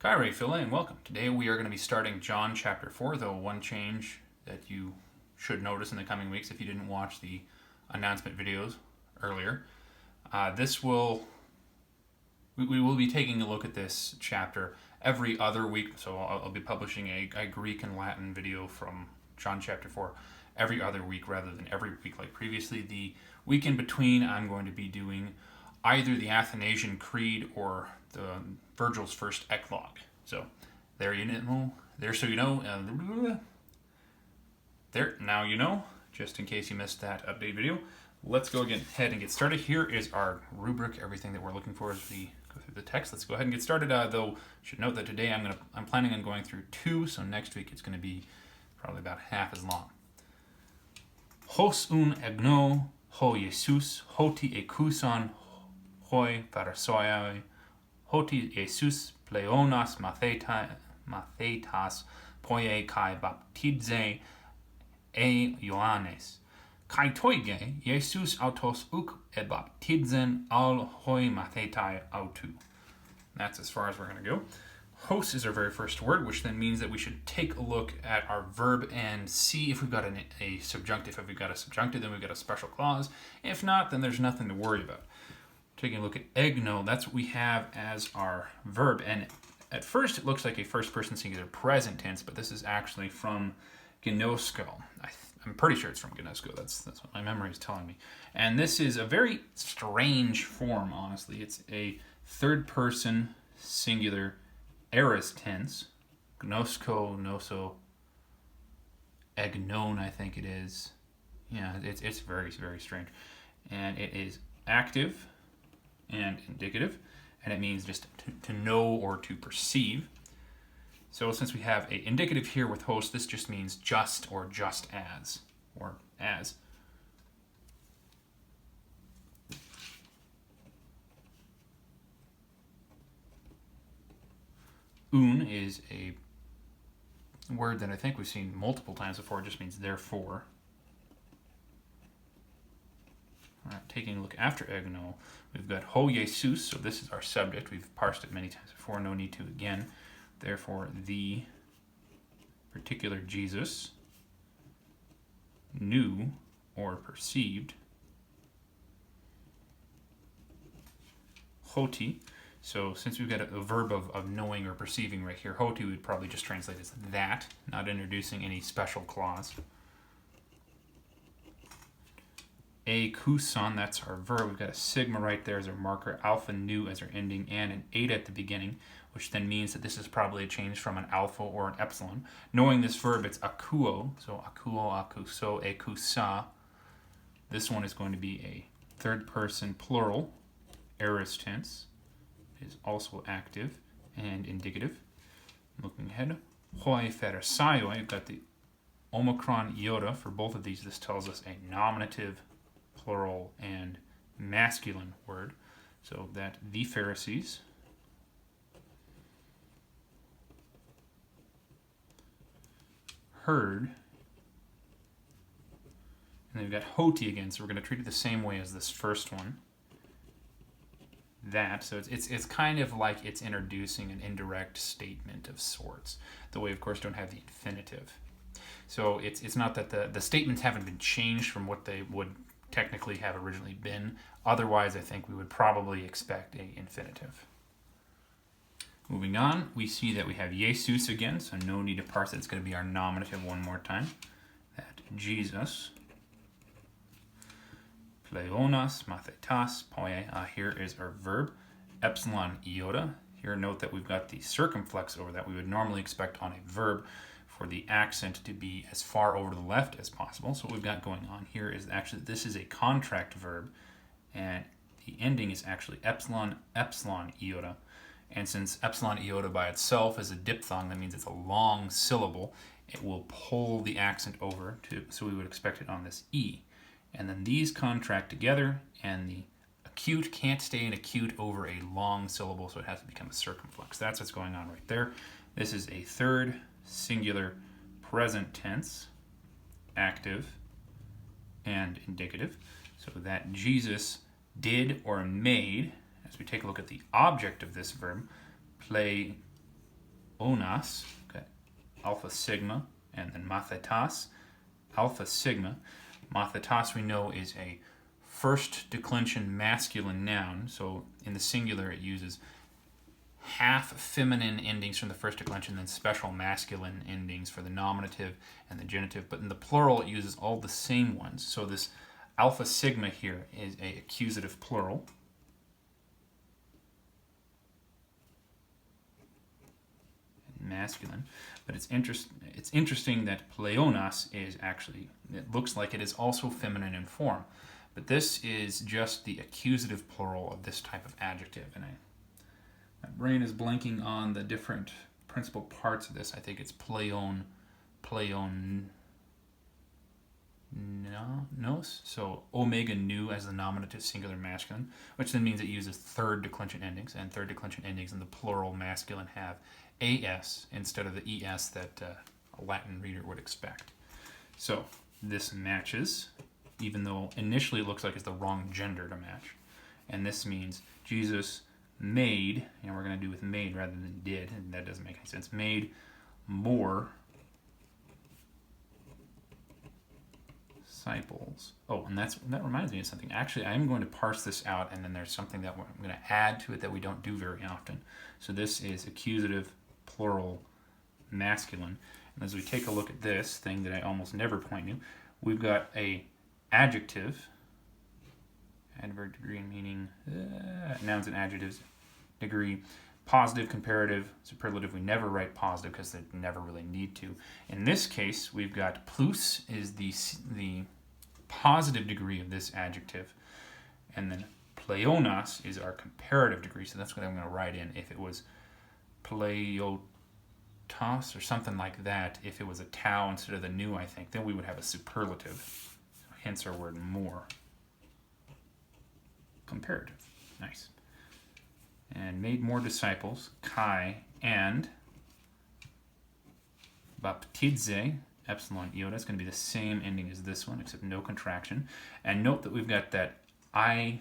Hăīre, φίλε, and welcome. Today we are going to be starting John chapter 4, though one change that you should notice in the coming weeks if you didn't watch the announcement videos earlier. We will be taking a look at this chapter every other week, so I'll be publishing a Greek and Latin video from John chapter 4 every other week rather than every week like previously. The week in between, I'm going to be doing either the Athanasian Creed or the Virgil's first eclogue. So there you know, now you know, just in case you missed that update video. Let's go ahead and get started. Here is our rubric, everything that we're looking for as we go through the text. Let's go ahead and get started. Though, should note that today I'm planning on going through 2, so next week it's going to be probably about half as long. Hos un egno ho Jesus hoti ekuson hoi pharisoi hoti Jesus pleonas mathetas poie kai baptize e Ioannes. Kai toige Jesus autos uk e baptizen al hoi mathetai autu. That's as far as we're going to go. Hos is our very first word, which then means that we should take a look at our verb and see if we've got a subjunctive. If we've got a subjunctive, then we've got a special clause. If not, then there's nothing to worry about. Taking a look at egno, that's what we have as our verb. And at first, it looks like a first-person singular present tense, but this is actually from gnosko. I'm pretty sure it's from gnosko. That's what my memory is telling me. And this is a very strange form, honestly. It's a third-person singular aorist tense. Gnosko, gnoso, egnon, I think it is. Yeah, it's very, very strange. And it is active and indicative, and it means just to know or to perceive. So since we have an indicative here with host, this just means just or just as, or as. Un is a word that I think we've seen multiple times before. It just means therefore. All right, taking a look after egno, we've got ho Jesus, so this is our subject. We've parsed it many times before, no need to again. Therefore, the particular Jesus knew or perceived. Hoti, so since we've got a verb of knowing or perceiving right here, hoti would probably just translate as that, not introducing any special clause. Ekuson, that's our verb. We've got a sigma right there as our marker, alpha nu as our ending, and an eta at the beginning, which then means that this is probably a change from an alpha or an epsilon. Knowing this verb, it's akuo, so akuo, akuso, ekusa. This one is going to be a third person plural, aorist tense. It is also active and indicative. Looking ahead, hoi pharisoi, you've got the omicron iota for both of these. This tells us a nominative, plural, and masculine word. So that the Pharisees heard, and then we've got hoti again, so we're going to treat it the same way as this first one. That, so it's kind of like it's introducing an indirect statement of sorts. The way, of course, don't have the infinitive. So it's not that the statements haven't been changed from what they would technically have originally been. Otherwise, I think we would probably expect a infinitive. Moving on, we see that we have Jesus again, so no need to parse it. It's going to be our nominative one more time. That Jesus, pleonas, mathetas, poie. Here is our verb, epsilon iota. Here, note that we've got the circumflex over that. We would normally expect on a verb for the accent to be as far over to the left as possible. So what we've got going on here is actually this is a contract verb, and the ending is actually epsilon iota. And since epsilon iota by itself is a diphthong, that means it's a long syllable, it will pull the accent over to, so we would expect it on this E. And then these contract together, and the acute can't stay in acute over a long syllable, so it has to become a circumflex. That's what's going on right there. This is a third singular present tense, active and indicative. So that Jesus did or made, as we take a look at the object of this verb, pleonas, okay, alpha sigma, and then mathetas, alpha sigma. Mathetas we know is a first declension masculine noun, so in the singular it uses half feminine endings from the first declension, then special masculine endings for the nominative and the genitive. But in the plural, it uses all the same ones. So this alpha sigma here is a accusative plural. Masculine. But it's interesting that pleonas is actually, it looks like it is also feminine in form. But this is just the accusative plural of this type of adjective. And my brain is blanking on the different principal parts of this. I think it's pleonos. So omega nu as the nominative singular masculine, which then means it uses third declension endings, and third declension endings in the plural masculine have as instead of the es that a Latin reader would expect. So this matches, even though initially it looks like it's the wrong gender to match. And this means Jesus made, and we're going to do with made rather than did, and that doesn't make any sense, made more disciples. Oh, and that reminds me of something. Actually, I'm going to parse this out, and then there's something that I'm going to add to it that we don't do very often. So this is accusative plural masculine. And as we take a look at this thing that I almost never point to, we've got a adjective, adverb degree and meaning, nouns and adjectives, degree, positive, comparative, superlative. We never write positive because they never really need to. In this case, we've got plus is the positive degree of this adjective, and then pleonas is our comparative degree. So that's what I'm going to write in. If it was pleotos or something like that, if it was a tau instead of the nu, I think, then we would have a superlative. Hence our word more. Comparative. Nice. And made more disciples, kai, and baptize, epsilon iota, is going to be the same ending as this one, except no contraction. And note that we've got that iota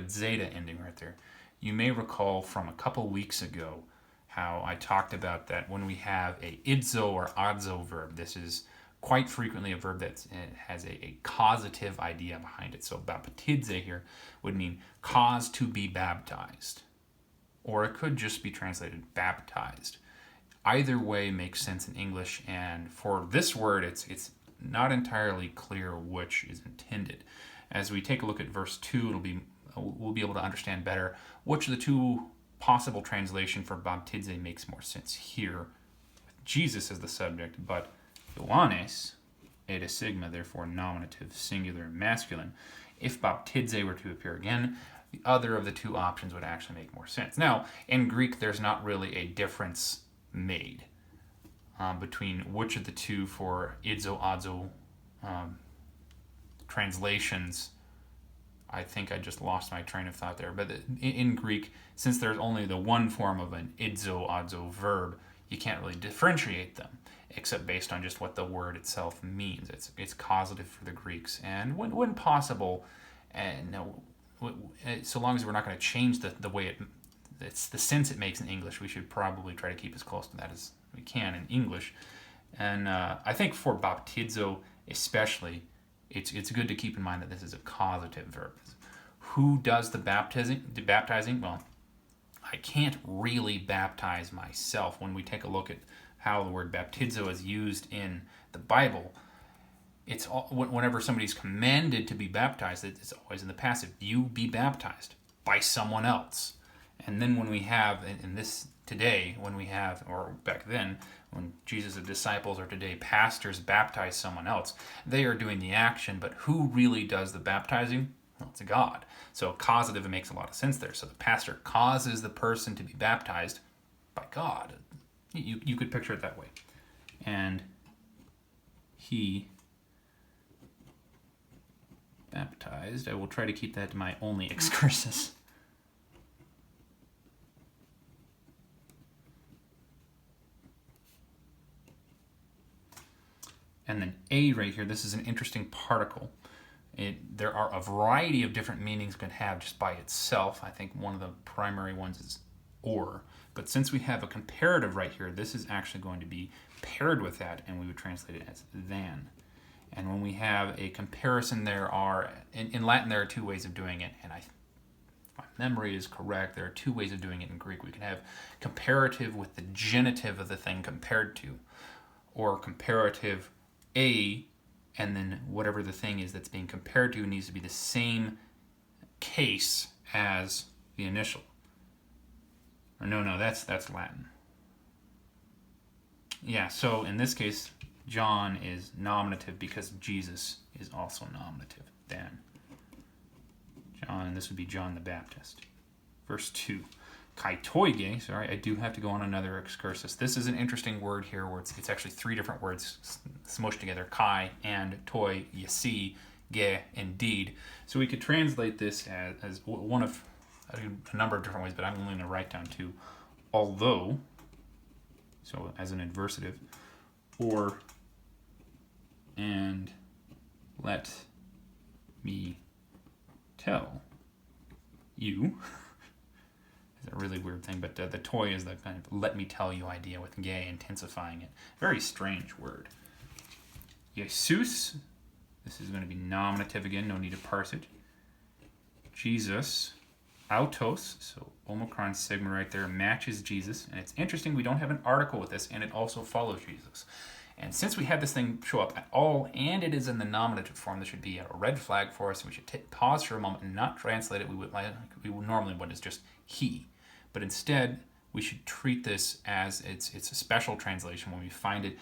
zeta ending right there. You may recall from a couple weeks ago how I talked about that when we have a idzo or adzo verb, this is quite frequently a verb that has a causative idea behind it. So baptize here would mean cause to be baptized. Or it could just be translated baptized. Either way makes sense in English, and for this word, it's not entirely clear which is intended. As we take a look at verse 2, we'll be able to understand better which of the two possible translation for baptize makes more sense here. Jesus as the subject, but Ioannes, eta sigma, therefore nominative, singular, masculine. If baptize were to appear again, the other of the two options would actually make more sense. Now, in Greek, there's not really a difference made between which of the two for idzo, adzo translations. I think I just lost my train of thought there. But in Greek, since there's only the one form of an idzo, adzo verb, you can't really differentiate them, except based on just what the word itself means. It's causative for the Greeks, and when possible, and so long as we're not going to change the way it's the sense it makes in English, we should probably try to keep as close to that as we can in English. And I think for baptizo especially, it's good to keep in mind that this is a causative verb. Who does the baptizing? Well, I can't really baptize myself. When we take a look at how the word baptizo is used in the Bible, it's whenever somebody's commanded to be baptized, it's always in the passive. You be baptized by someone else. And then when we have, in this today, when we have, or back then, when Jesus' disciples, or today pastors baptize someone else, they are doing the action, but who really does the baptizing? Well, it's God. So causative, it makes a lot of sense there. So the pastor causes the person to be baptized by God. You could picture it that way. And he baptized. I will try to keep that to my only excursus. And then a right here, this is an interesting particle. There are a variety of different meanings it could have just by itself. I think one of the primary ones is or. But since we have a comparative right here, this is actually going to be paired with that, and we would translate it as than. And when we have a comparison, there are, in Latin, there are two ways of doing it, and if my memory is correct, there are two ways of doing it in Greek. We can have comparative with the genitive of the thing compared to, or comparative a, and then whatever the thing is that's being compared to needs to be the same case as the initial. Or no, that's Latin. Yeah, so in this case, John is nominative because Jesus is also nominative. Then John, and this would be John the Baptist. Verse 2. Kaitoige, sorry, I do have to go on another excursus. This is an interesting word here where it's actually three different words smushed together. Kai and toi, you see, ge, indeed. So we could translate this as one of a number of different ways, but I'm only going to write down two. Although, so as an adversative, or, and let me tell you. It's a really weird thing, but the toi is the kind of let me tell you idea with gay intensifying it. Very strange word. Jesus, this is going to be nominative again, no need to parse it. Jesus, autos, so Omicron sigma right there, matches Jesus. And it's interesting, we don't have an article with this, and it also follows Jesus. And since we had this thing show up at all, and it is in the nominative form, this should be a red flag for us. We should pause for a moment and not translate it. We would normally what is just he. But instead, we should treat this as it's a special translation. When we find it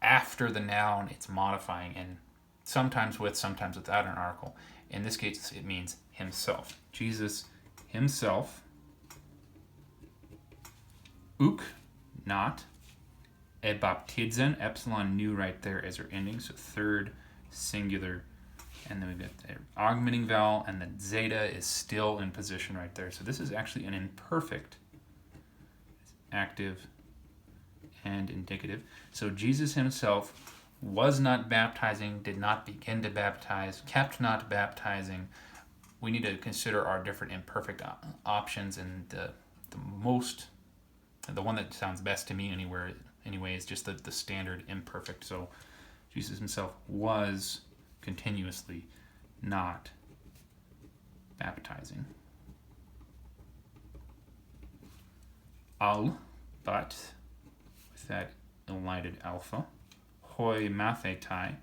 after the noun, it's modifying, and sometimes without an article. In this case, it means himself. Jesus himself. Uk, not. Ebaptizen, epsilon new right there as our ending, so third singular. And then we've got the augmenting vowel, and the zeta is still in position right there. So this is actually an imperfect. It's active and indicative. So Jesus himself was not baptizing, did not begin to baptize, kept not baptizing. We need to consider our different imperfect options, and the one that sounds best to me anyway is just the standard imperfect. So Jesus himself was continuously not baptizing. Al, but, with that elided alpha. Hoi mathetai,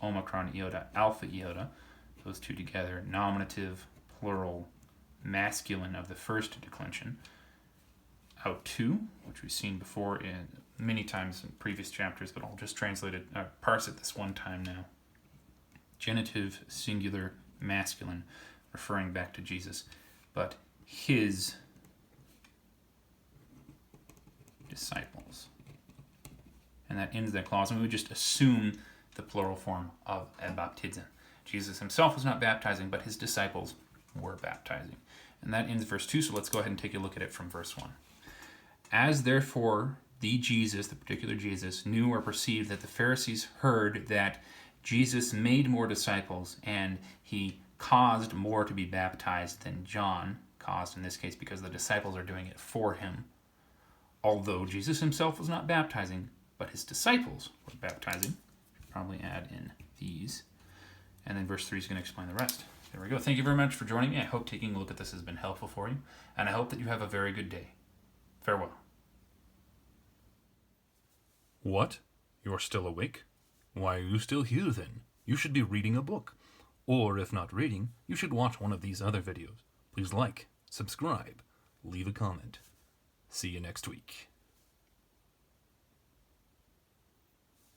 omicron iota, alpha iota. Those two together, nominative, plural, masculine of the first declension. Autu, which we've seen before many times in previous chapters, but I'll just translate it, parse it this one time now. Genitive, singular, masculine, referring back to Jesus, but his disciples. And that ends that clause, and we would just assume the plural form of ebaptizen. Jesus himself was not baptizing, but his disciples were baptizing. And that ends verse 2, so let's go ahead and take a look at it from verse 1. As therefore the Jesus, the particular Jesus, knew or perceived that the Pharisees heard that Jesus made more disciples, and he caused more to be baptized than John caused, in this case because the disciples are doing it for him. Although Jesus himself was not baptizing, but his disciples were baptizing. Probably add in these. And then verse 3 is going to explain the rest. There we go. Thank you very much for joining me. I hope taking a look at this has been helpful for you, and I hope that you have a very good day. Farewell. What? You're still awake? Why are you still here then? You should be reading a book. Or if not reading, you should watch one of these other videos. Please like, subscribe, leave a comment. See you next week.